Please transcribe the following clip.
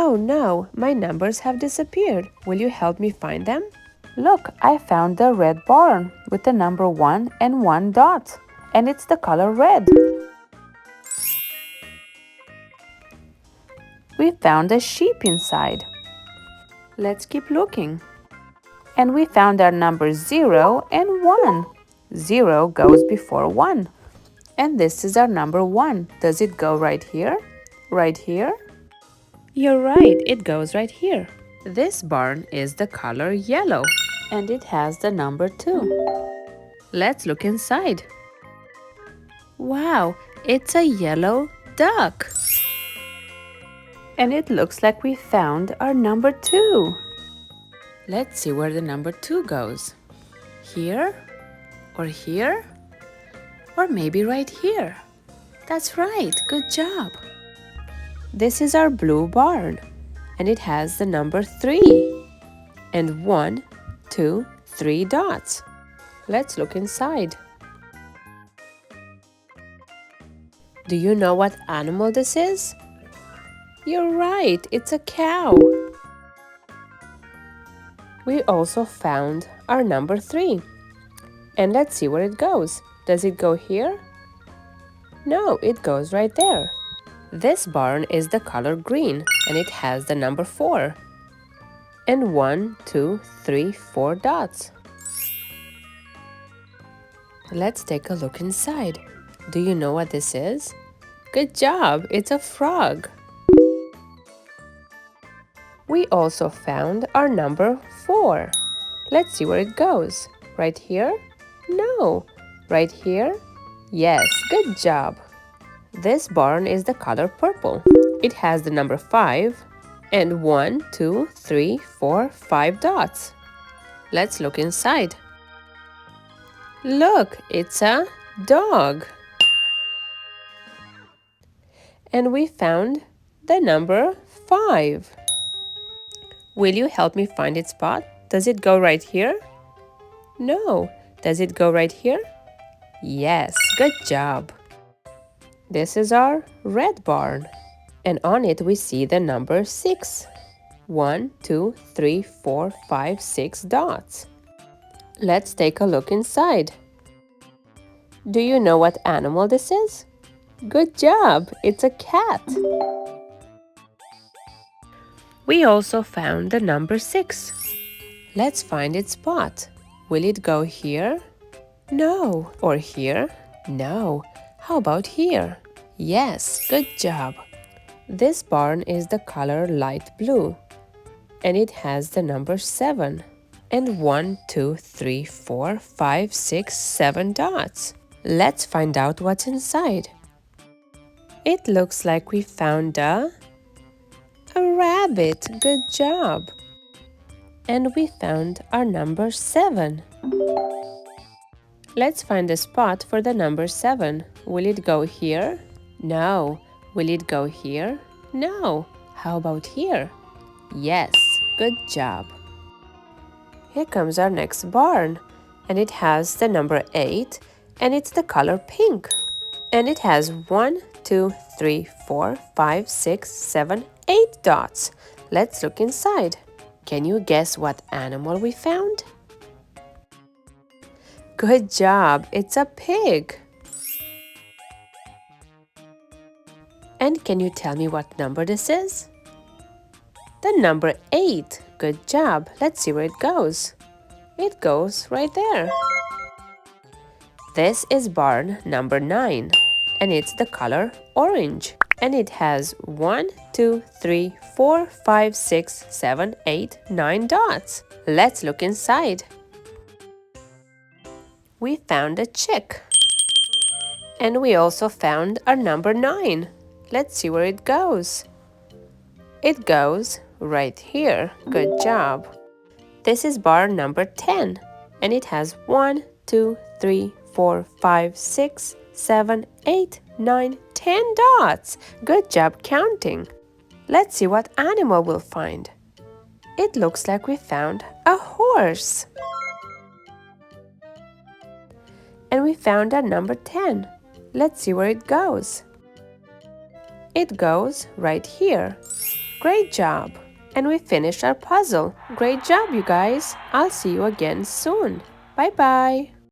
Oh no, my numbers have disappeared. Will you help me find them? Look, I found the red barn with the number 1 and 1 dot, and it's the color red. We found a sheep inside. Let's keep looking. And we found our numbers 0 and 1. 0 goes before 1. And this is our number 1. Does it go right here? Right here? You're right, it goes right here. This barn is the color yellow, and it has the number 2. Let's look inside. Wow, it's a yellow duck. And it looks like we found our number 2. Let's see where the number 2 goes. Here? Or here? Or maybe right here. That's right, good job. This is our blue barn, and it has the number 3. And 1, 2, 3 dots. Let's look inside. Do you know what animal this is? You're right, it's a cow. We also found our number 3. And let's see where it goes. Does it go here? No, it goes right there. This barn is the color green, and it has the number 4. And 1, 2, 3, 4 dots. Let's take a look inside. Do you know what this is? Good job, it's a frog. We also found our number 4. Let's see where it goes. Right here? No. Right here? Yes, good job. This barn is the color purple. It has the number 5 and 1, 2, 3, 4, 5 dots. Let's look inside. Look, it's a dog. And we found the number 5. Will you help me find its spot? Does it go right here? No. Does it go right here? Yes, good job. This is our red barn, and on it we see the number 6. 1, 2, 3, 4, 5, 6 dots. Let's take a look inside. Do you know what animal this is? Good job, it's a cat. We also found the number 6. Let's find its spot. Will it go here? No. Or here? No. How about here? Yes, good job. This barn is the color light blue, and it has the number 7. And 1, 2, 3, 4, 5, 6, 7 dots. Let's find out what's inside. It looks like we found a rabbit. Good job. And we found our number 7. Let's find a spot for the number 7. Will it go here? No. Will it go here? No. How about here? Yes, good job. Here comes our next barn, and it has the number 8, and it's the color pink. And it has 1, 2, 3, 4, 5, 6, 7, 8 dots. Let's look inside. Can you guess what animal we found? Good job, it's a pig. And can you tell me what number this is? The number 8. Good job. Let's see where it goes. It goes right there. This is barn number 9, and it's the color orange. And it has 1, 2, 3, 4, 5, 6, 7, 8, 9 dots. Let's look inside. We found a chick. And we also found our number 9. Let's see where it goes. It goes right here. Good job. This is barn number 10, and it has 1, 2, 3, 4, 5, 6, 7, 8, 9, 10 dots. Good job counting. Let's see what animal we'll find. It looks like we found a horse. And we found our number 10. Let's see where it goes. It goes right here. Great job! And we finished our puzzle. Great job, you guys! I'll see you again soon. Bye-bye!